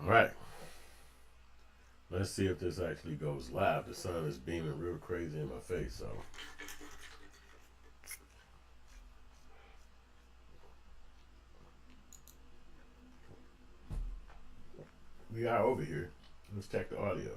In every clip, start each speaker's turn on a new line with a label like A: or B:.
A: All right, let's see if this actually goes live. The sun is beaming real crazy in my face, so we are over here. Let's check the audio.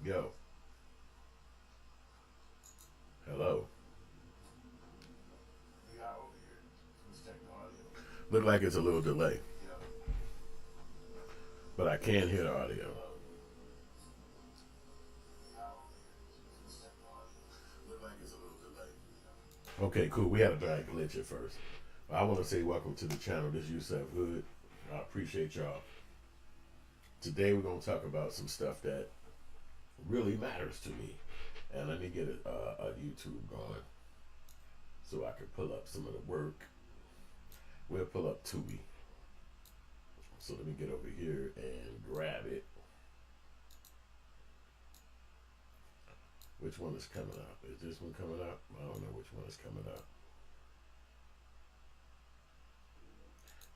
A: Yo, hello. We are over here. Let's check the audio. Look like it's a little delay, but I can hear the audio. Okay, cool. We had a bad glitch at first. I want to say welcome to the channel. This is Yusef Hood. I appreciate y'all. Today we're going to talk about some stuff that really matters to me. And let me get a YouTube going so I can pull up some of the work. We'll pull up Tubi. So let me get over here and grab it. Which one is coming up? Is this one coming up? I don't know which one is coming up.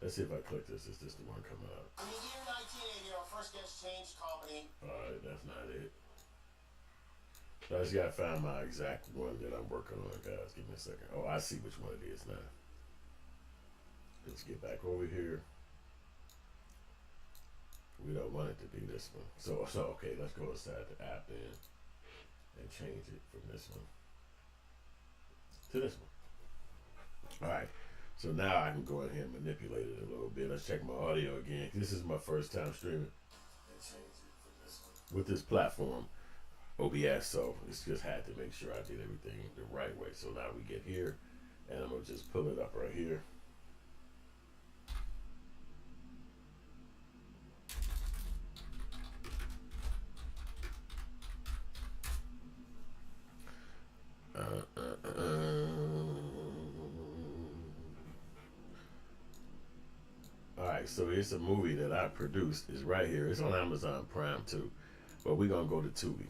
A: Let's see if I click this. Is this the one coming up?
B: In the year 1980, our first Gets Changed company.
A: Alright, that's not it. So I just gotta find my exact one that I'm working on, guys. Give me a second. Oh, I see which one it is now. Let's get back over here. We don't want it to be this one. So okay, let's go inside the app then and change it from this one to this one. Alright. So now I can go ahead and manipulate it a little bit. Let's check my audio again. This is my first time streaming with this platform, OBS. So it's just had to make sure I did everything the right way. So now we get here, and I'm gonna just pull it up right here. Alright, so it's a movie that I produced. It's right here. It's on Amazon Prime too. But we're gonna go to Tubi.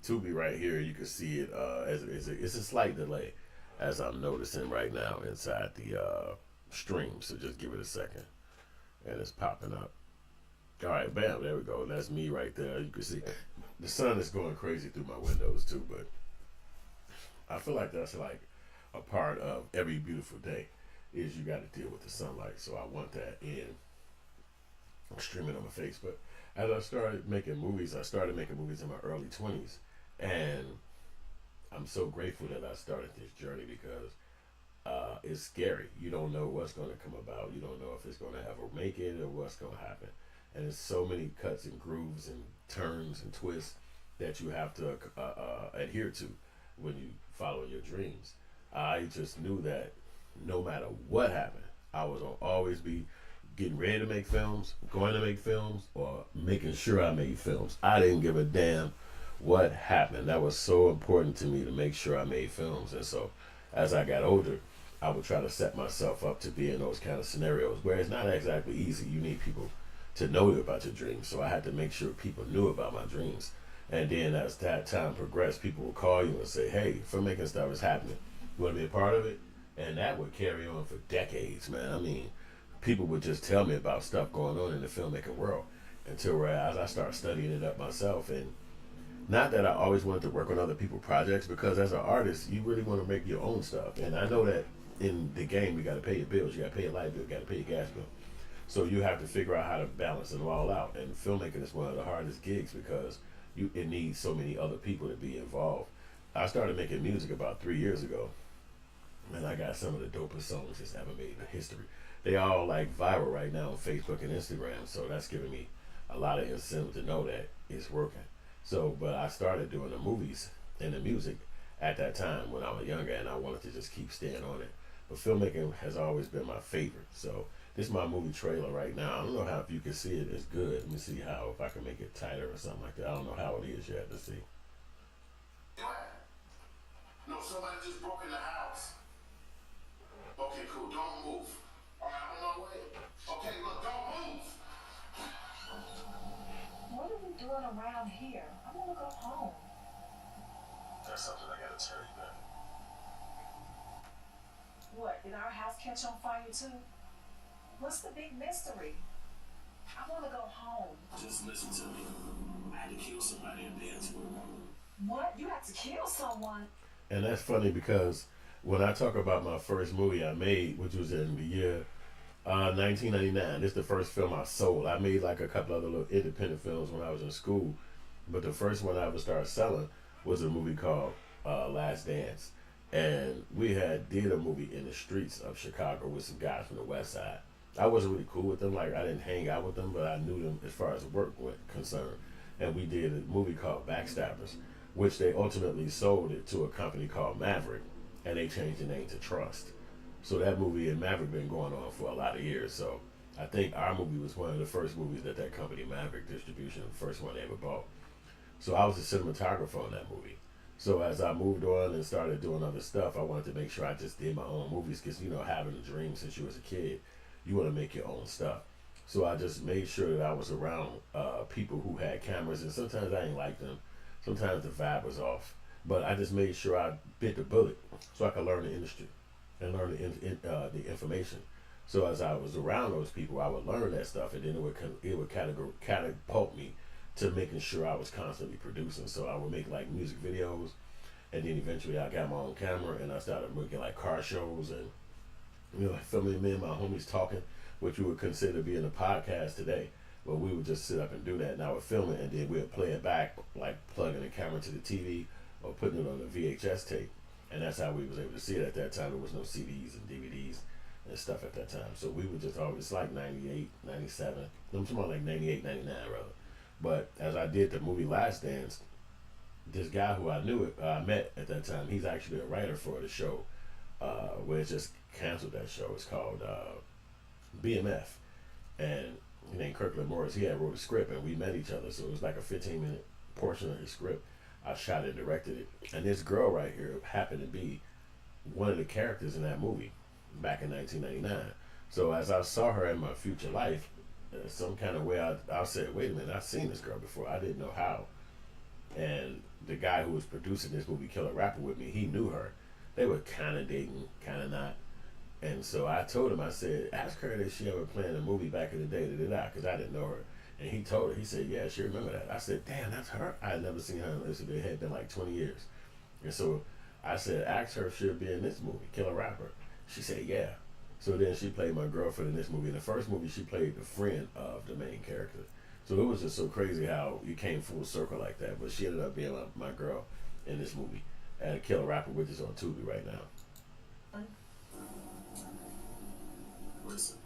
A: Tubi right here, you can see it it's a slight delay as I'm noticing right now inside the stream. So just give it a second. And it's popping up. Alright, bam, there we go. That's me right there. You can see the sun is going crazy through my windows too, but I feel like that's like a part of every beautiful day is you got to deal with the sunlight. So I want that in. I'm streaming on my face. But as I started making movies, I started making movies in my early 20s. And I'm so grateful that I started this journey because it's scary. You don't know what's going to come about. You don't know if it's going to ever make it or what's going to happen. And there's so many cuts and grooves and turns and twists that you have to adhere to when you follow your dreams. I just knew that no matter what happened, I was gonna always be getting ready to make films, going to make films, or making sure I made films. I didn't give a damn what happened. That was so important to me to make sure I made films. And so as I got older, I would try to set myself up to be in those kind of scenarios where it's not exactly easy. You need people to know about your dreams. So I had to make sure people knew about my dreams. And then as that time progressed, people would call you and say, hey, filmmaking stuff is happening. You want to be a part of it? And that would carry on for decades, man. I mean, people would just tell me about stuff going on in the filmmaking world until as I started studying it up myself. And not that I always wanted to work on other people's projects, because as an artist, you really want to make your own stuff. And I know that in the game, you got to pay your bills. You got to pay your light bill. You got to pay your gas bill. So you have to figure out how to balance it all out. And filmmaking is one of the hardest gigs because it needs so many other people to be involved. I started making music about 3 years ago. And I got some of the dopest songs that's ever made in history. They all like viral right now on Facebook and Instagram. So that's giving me a lot of incentive to know that it's working. So, but I started doing the movies and the music at that time when I was younger, and I wanted to just keep staying on it. But filmmaking has always been my favorite. So this is my movie trailer right now. I don't know how, if you can see it, it's good. Let me see how, if I can make it tighter or something like that. I don't know how it is yet to see.
B: No, somebody just broke in the house. Okay, cool. Don't move. All right, I'm on my way. Okay, look, don't move.
C: What are we doing around here? I want to go home.
B: There's something I gotta tell you, man.
C: What, did our house catch on fire too? What's the big mystery? I want to go home.
B: Just listen to me. I had to kill somebody and dance with them.
C: What? You have to kill someone?
A: And that's funny because when I talk about my first movie I made, which was in the year 1999, this is the first film I sold. I made like a couple other little independent films when I was in school, but the first one I ever started selling was a movie called Last Dance. And we had did a movie in the streets of Chicago with some guys from the West Side. I wasn't really cool with them, like I didn't hang out with them, but I knew them as far as work went concerned. And we did a movie called Backstabbers, which they ultimately sold it to a company called Maverick, and they changed the name to Trust. So that movie and Maverick been going on for a lot of years. So I think our movie was one of the first movies that that company Maverick Distribution, the first one they ever bought. So I was a cinematographer on that movie. So as I moved on and started doing other stuff, I wanted to make sure I just did my own movies because, you know, having a dream since you was a kid, you want to make your own stuff. So I just made sure that I was around people who had cameras, and sometimes I didn't like them. Sometimes the vibe was off, but I just made sure I bit the bullet so I could learn the industry and learn the information. So as I was around those people, I would learn that stuff, and then it would catapult me to making sure I was constantly producing. So I would make like music videos, and then eventually I got my own camera and I started making like car shows and, you know, filming me and my homies talking, which we would consider being a podcast today. But we would just sit up and do that, and I would film it, and then we'd play it back, like plugging the camera to the TV or putting it on a VHS tape, and that's how we was able to see it at that time. There was no CDs and DVDs and stuff at that time, so we would just always like 98, 97. I'm talking about like 98, 99 rather. But as I did the movie Last Dance, this guy who I met at that time, he's actually a writer for the show, where it's just canceled that show. It's called BMF, and his name Kirkland Morris. He had wrote a script, and we met each other. So it was like a 15-minute portion of his script. I shot and directed it, and this girl right here happened to be one of the characters in that movie back in 1999. So as I saw her in my future life, some kind of way I said, wait a minute, I've seen this girl before. I didn't know how. And the guy who was producing this movie, Killer Rapper, with me, he knew her. They were kind of dating, kind of not. And so I told him, I said, ask her if she ever played a movie back in the day, because I didn't know her. And he told her, he said, yeah, she remember that. I said, damn, that's her. I had never seen her unless it had been like 20 years. And so I said, ask her if she'll be in this movie, Killer Rapper. She said, yeah. So then she played my girlfriend in this movie. In the first movie, she played the friend of the main character. So it was just so crazy how you came full circle like that. But she ended up being my girl in this movie. And Killer Rapper, which is on Tubi right now.
B: Listen,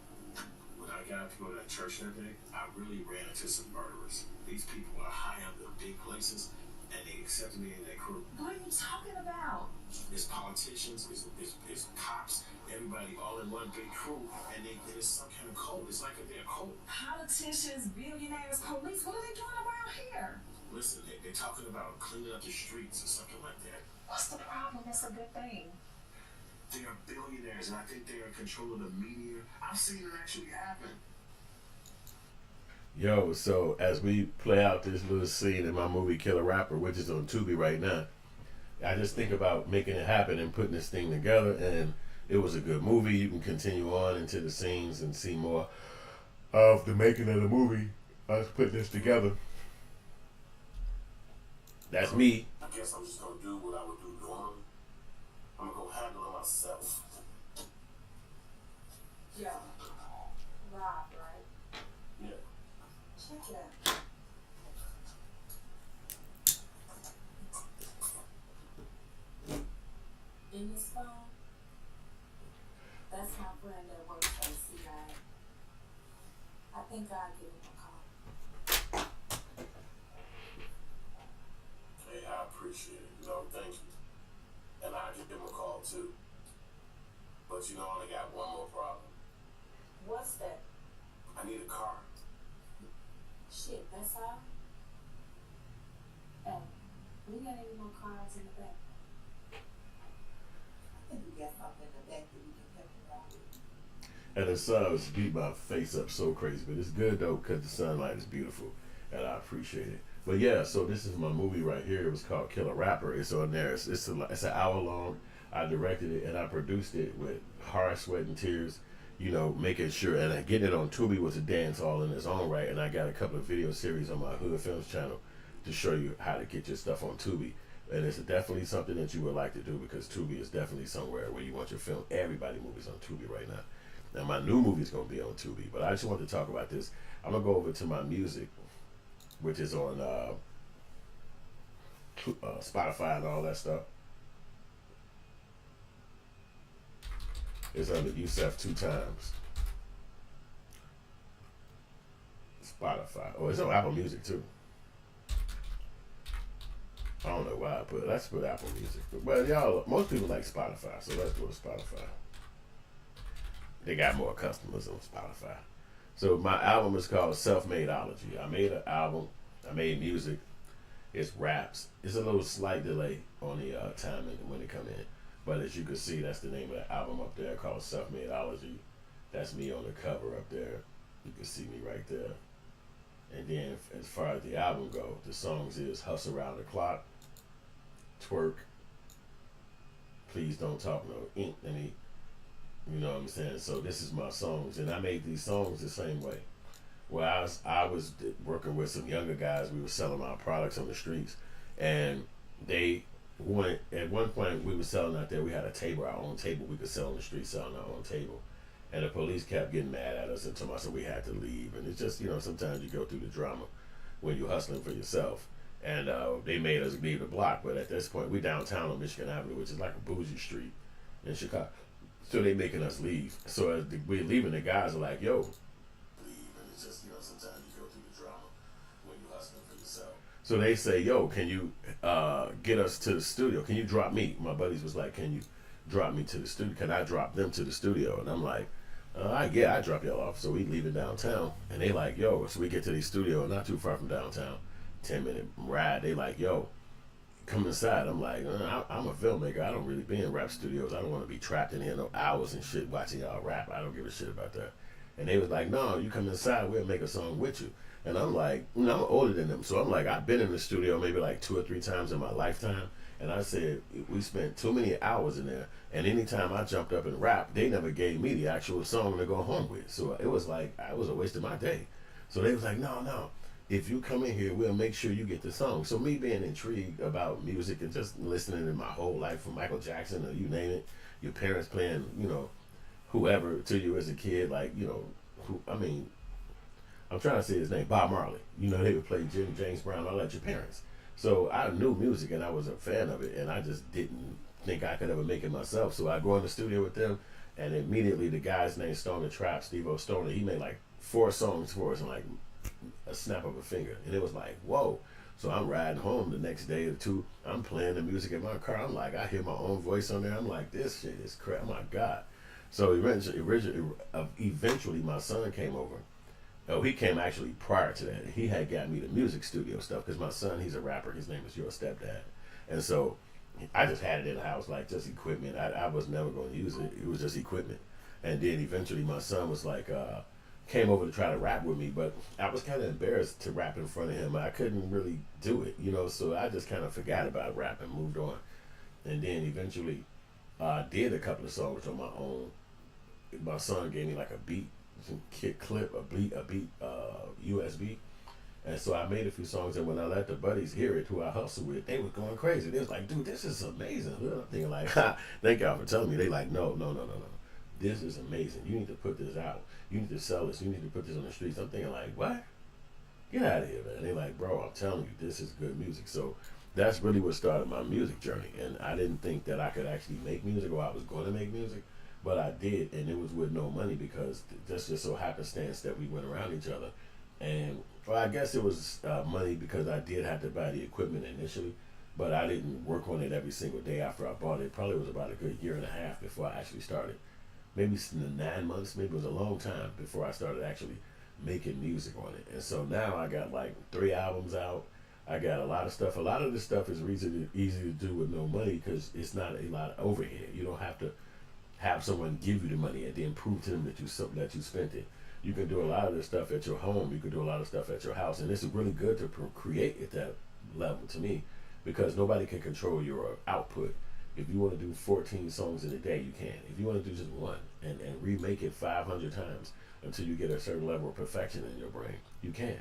B: when I got to go to that church that day, I really ran into some murderers. These people are high up in big places, and they accepted me in their crew.
C: What are you talking about?
B: There's politicians, there's cops, everybody all in one big crew, and there's some kind of code. It's like they're a code.
C: Politicians, billionaires, police, what are they doing around here?
B: Listen, they're talking about cleaning up the streets or something like that.
C: What's the problem? It's a good thing.
B: They are billionaires, and I think they are in control of the media. I've seen it actually happen.
A: Yo, so as we play out this little scene in my movie Killer Rapper, which is on Tubi right now, I just think about making it happen and putting this thing together, and it was a good movie. You can continue on into the scenes and see more of the making of the movie. Us putting this together. That's me.
B: I guess I'm just gonna do what I would do normally. I'm gonna go handle it myself.
C: Yeah. Rob, right?
B: Yeah.
C: Check it out.
D: In this phone, that's my friend that works for the CIA. I think I'll give him a call.
B: Hey, I appreciate it. You know, thank you. And I'll give him a call too. But you know, I only got one more problem.
D: What's that?
B: I need a car.
D: Shit, that's all? Oh, we got any more cars in the back? I think we got something in the back that we can help you out with.
A: And the sun was beat my face up so crazy, but it's good though because the sunlight is beautiful, and I appreciate it. But yeah, so this is my movie right here. It was called Killer Rapper. It's on there. It's an hour long. I directed it and I produced it with hard sweat and tears. you know, making sure, and getting it on Tubi was a dance all in its own right. And I got a couple of video series on my Hood Films channel to show you how to get your stuff on Tubi. And it's definitely something that you would like to do, because Tubi is definitely somewhere where you want your film. Everybody movies on Tubi right now. Now my new movie is going to be on Tubi, but I just want to talk about this. I'm going to go over to my music, which is on Spotify and all that stuff. It's under Youssef 2 times. Spotify. Oh, it's on Apple Music too. I don't know why I put it. Let's put Apple Music. But y'all, most people like Spotify, so let's go to Spotify. They got more customers on Spotify. So my album is called Self-Madeology. I made an album. I made music. It's raps. It's a little slight delay on the timing when it come in. But as you can see, that's the name of the album up there, called Self-Madeology. That's me on the cover up there. You can see me right there. And then as far as the album go, the songs is Hustle Around the Clock, Twerk, Please Don't Talk No Ink. You know what I'm saying? So this is my songs, and I made these songs the same way. Well, I was working with some younger guys. We were selling our products on the streets, and they went, at one point we were selling out there. We had a table, our own table. We could sell on the street, selling our own table. And the police kept getting mad at us and told us that we had to leave. And it's just, you know, sometimes you go through the drama when you're hustling for yourself. And they made us leave the block. But at this point, we downtown on Michigan Avenue, which is like a bougie street in Chicago. So they making us leave. So as we're leaving, the guys are like, yo, leave. And it's just, you know, sometimes you go through the drama when you're hustling for yourself. So they say, yo, can you get us to the studio? Can you drop me? My buddies was like, can you drop me to the studio? Can I drop them to the studio? And I'm like, I drop y'all off. So we leaving downtown, and they like, yo. So we get to the studio, not too far from downtown, 10-minute ride. They like, yo, come inside. I'm like, I'm a filmmaker. I don't really be in rap studios. I don't want to be trapped in here no hours and shit watching y'all rap. I don't give a shit about that. And they was like, no, you come inside. We'll make a song with you. And I'm like, you know, I'm older than them, so I'm like, I've been in the studio maybe like 2 or 3 times in my lifetime. And I said, we spent too many hours in there. And anytime I jumped up and rapped, they never gave me the actual song to go home with. So it was like, I was a waste of my day. So they was like, no. If you come in here, we'll make sure you get the song. So me being intrigued about music and just listening to my whole life, from Michael Jackson or you name it, your parents playing, you know, whoever to you as a kid, like, you know, I'm trying to say his name, Bob Marley. You know, they would play James Brown, all that, your parents. So I knew music and I was a fan of it, and I just didn't think I could ever make it myself. So I go in the studio with them, and immediately the guy's named Stoner Trap, Steve-O Stoner, he made like 4 songs for us in like a snap of a finger. And it was like, whoa. So I'm riding home the next day or two, I'm playing the music in my car. I'm like, I hear my own voice on there. I'm like, this shit is crap. Oh my God. So eventually my son came over. Oh, he came actually prior to that. He had got me the music studio stuff, because my son, he's a rapper. His name is Your Stepdad. And so I just had it in the house, like just equipment. I was never going to use it. It was just equipment. And then eventually my son was like, came over to try to rap with me, but I was kind of embarrassed to rap in front of him. I couldn't really do it, you know, so I just kind of forgot about rap and moved on. And then eventually I did a couple of songs on my own. My son gave me like a beat, some clip, a beat, USB. And so I made a few songs, and when I let the buddies hear it, who I hustle with, they was going crazy. They was like, dude, this is amazing. I'm thinking like, thank y'all for telling me. They like, no. This is amazing. You need to put this out. You need to sell this. You need to put this on the streets. I'm thinking like, what? Get out of here, man. They like, bro, I'm telling you, this is good music. So that's really what started my music journey. And I didn't think that I could actually make music, or I was going to make music. But I did, and it was with no money, because that's just so happenstance that we went around each other. And well, I guess it was money because I did have to buy the equipment initially, but I didn't work on it every single day after I bought it. Probably was about a good 1.5 years before I actually started. Maybe 9 months, maybe it was a long time before I started actually making music on it. And so now I got like 3 albums out. I got a lot of stuff. A lot of this stuff is easy to do with no money, because it's not a lot of overhead. You don't have to have someone give you the money and then prove to them that you spent it. You can do a lot of this stuff at your home. You can do a lot of stuff at your house, and this is really good to create at that level to me, because nobody can control your output. If you want to do 14 songs in a day, you can. If you want to do just one, and remake it 500 times until you get a certain level of perfection in your brain. You can.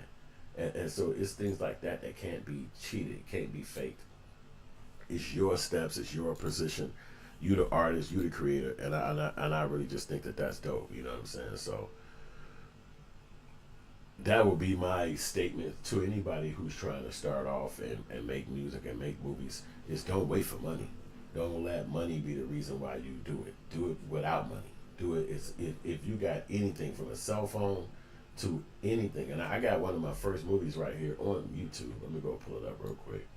A: And so it's things like that that can't be cheated, can't be faked. It's your steps, it's your position. You the artist, you the creator, and I really just think that that's dope. You know what I'm saying? So that would be my statement to anybody who's trying to start off and make music and make movies is don't wait for money. Don't let money be the reason why you do it. Do it without money. Do it. If you got anything from a cell phone to anything. And I got one of my first movies right here on YouTube. Let me go pull it up real quick.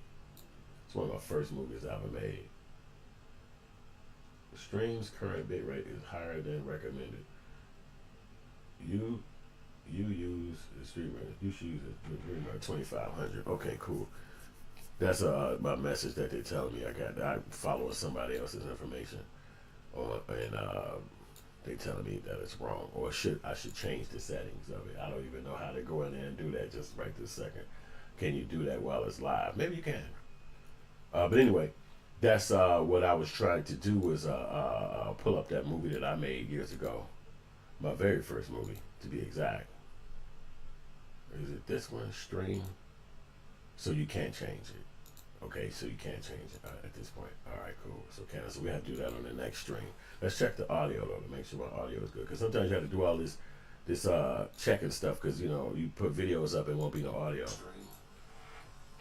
A: It's one of my first movies I ever made. The stream's current bit rate is higher than recommended. You use the stream rate. You should use it 2,500. Okay, cool. That's my message that they're telling me. I follow somebody else's information, and they telling me that it's wrong, or I should change the settings of it. I don't even know how to go in there and do that just right this second. Can you do that while it's live? Maybe you can. But anyway, that's what I was trying to do was pull up that movie that I made years ago, my very first movie to be exact. Is it this one? Stream. So you can't change it. Okay, so you can't change it at this point. All right, cool. So we have to do that on the next stream. Let's check the audio though to make sure my audio is good. Because sometimes you have to do all this checking stuff because you put videos up and won't be no audio.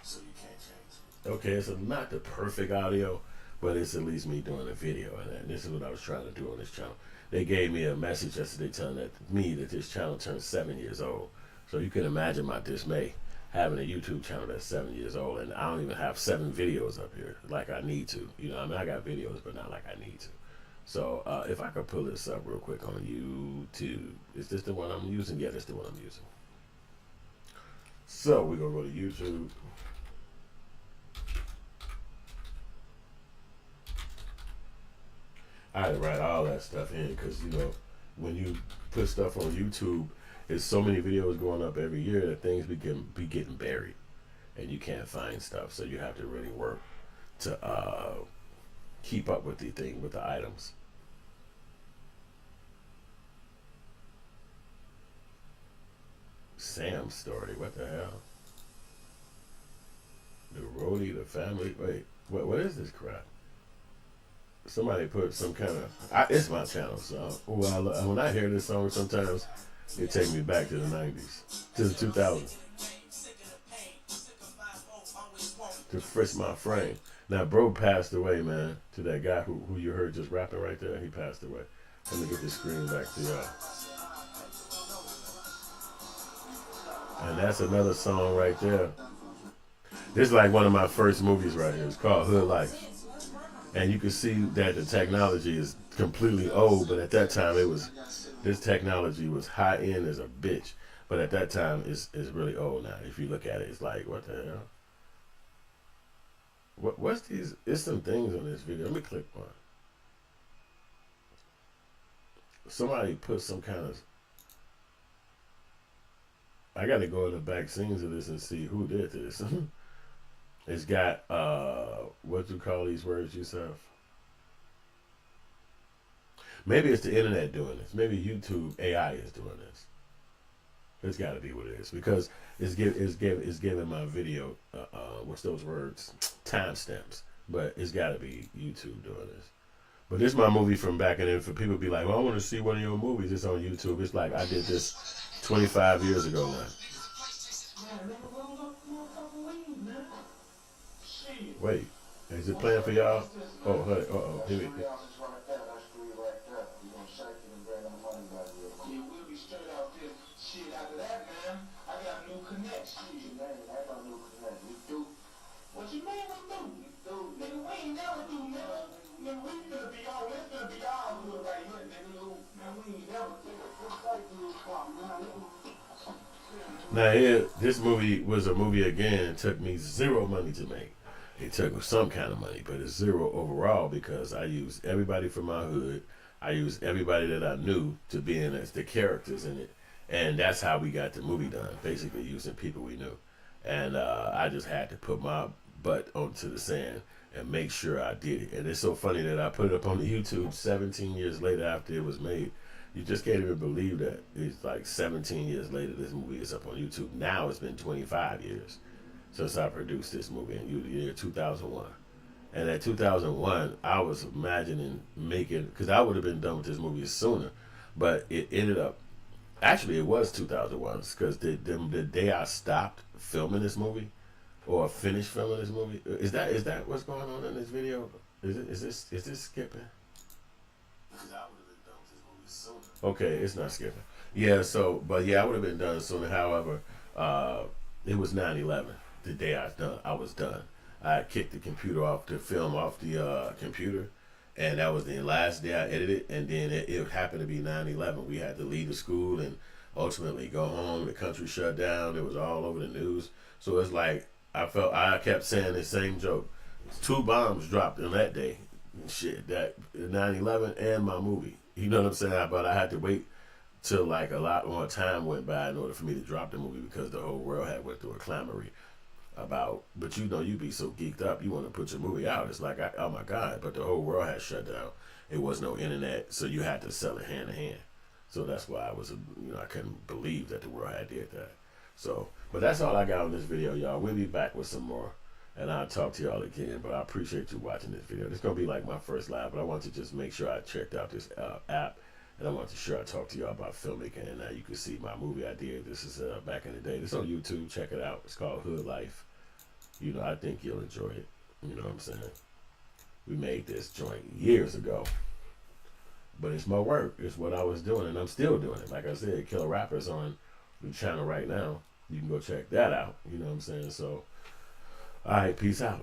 B: So you can't change it.
A: Okay, so not the perfect audio, but it's at least me doing a video, and this is what I was trying to do on this channel. They gave me a message yesterday telling that this channel turned 7 years old. So you can imagine my dismay having a YouTube channel that's 7 years old, and I don't even have 7 videos up here like I need to. I got videos, but not like I need to. So if I could pull this up real quick on YouTube. Is this the one I'm using? Yeah, that's the one I'm using. So we're going to go to YouTube. I had to write all that stuff in because, when you put stuff on YouTube, there's so many videos going up every year that things be getting buried and you can't find stuff. So you have to really work to keep up with with the items. Sam's story, what the hell? The roadie, the family, wait, what is this crap? Somebody put some kind of, it's my channel, so when I hear this song sometimes, it takes me back to the 90s, to the 2000s. To frisk my frame. Now, bro passed away, man, to that guy who you heard just rapping right there. He passed away. Let me get this screen back to y'all. And that's another song right there. This is like one of my first movies right here. It's called Hood Life. And you can see that the technology is completely old, but at that time this technology was high end as a bitch. But at that time it's really old now. If you look at it, it's like, what the hell? What's these? It's some things on this video. Let me click one. Somebody put some kind of, I gotta go in the back scenes of this and see who did this. It's got what you call these words yourself. Maybe it's the internet doing this. Maybe YouTube AI is doing this. It's got to be what it is because it's giving my video what's those words, timestamps. But it's got to be YouTube doing this. But this is my movie from back in. For people to be like, well, I want to see one of your movies. It's on YouTube. It's like I did this 25 years ago now. Wait, is it playing for y'all? Oh, hey, here we go.
B: What you mean we do? Nigga, we ain't never do, nigga. Nigga, we finna be all, this finna be all good right here, nigga. Man, we ain't never
A: Now here, this movie was a movie again. It took me zero money to make. It took some kind of money, but it's zero overall because I used everybody from my hood. I used everybody that I knew to be in as the characters in it. And that's how we got the movie done, basically using people we knew. And I just had to put my butt onto the sand and make sure I did it. And it's so funny that I put it up on the YouTube 17 years later after it was made. You just can't even believe that it's like 17 years later. This movie is up on YouTube. Now it's been 25 years since I produced this movie in the year 2001. And at 2001, I was imagining making, because I would have been done with this movie sooner, but it ended up, actually, it was 2001, because the day I stopped filming this movie, or finished filming this movie, is that what's going on in this video? Is this skipping? Because I would have been done with this movie sooner. Okay, it's not skipping. Yeah, so, but yeah, I would have been done sooner. However, it was 9/11. The day I was done. I kicked the computer off, the film off the computer, and that was the last day I edited. And then it happened to be 9/11. We had to leave the school and ultimately go home. The country shut down. It was all over the news. So it's like I kept saying the same joke. 2 bombs dropped in that day. Shit, that 9/11 and my movie. You know what I'm saying? But I had to wait till like a lot more time went by in order for me to drop the movie because the whole world had went through a clamory about. But you be so geeked up, you want to put your movie out. It's like, oh my God! But the whole world had shut down. It was no internet, so you had to sell it hand to hand. So that's why I couldn't believe that the world had did that. So, but that's all I got on this video, y'all. We'll be back with some more. And I'll talk to y'all again. But I appreciate you watching this video. This is going to be like my first live. But I want to just make sure I checked out this app. And I want to sure I talk to y'all about filmmaking. And now you can see my movie I did. This is back in the day. This is on YouTube. Check it out. It's called Hood Life. I think you'll enjoy it. You know what I'm saying? We made this joint years ago. But it's my work. It's what I was doing. And I'm still doing it. Like I said, Killer Rapper's on the channel right now. You can go check that out. You know what I'm saying? So, all right, peace out.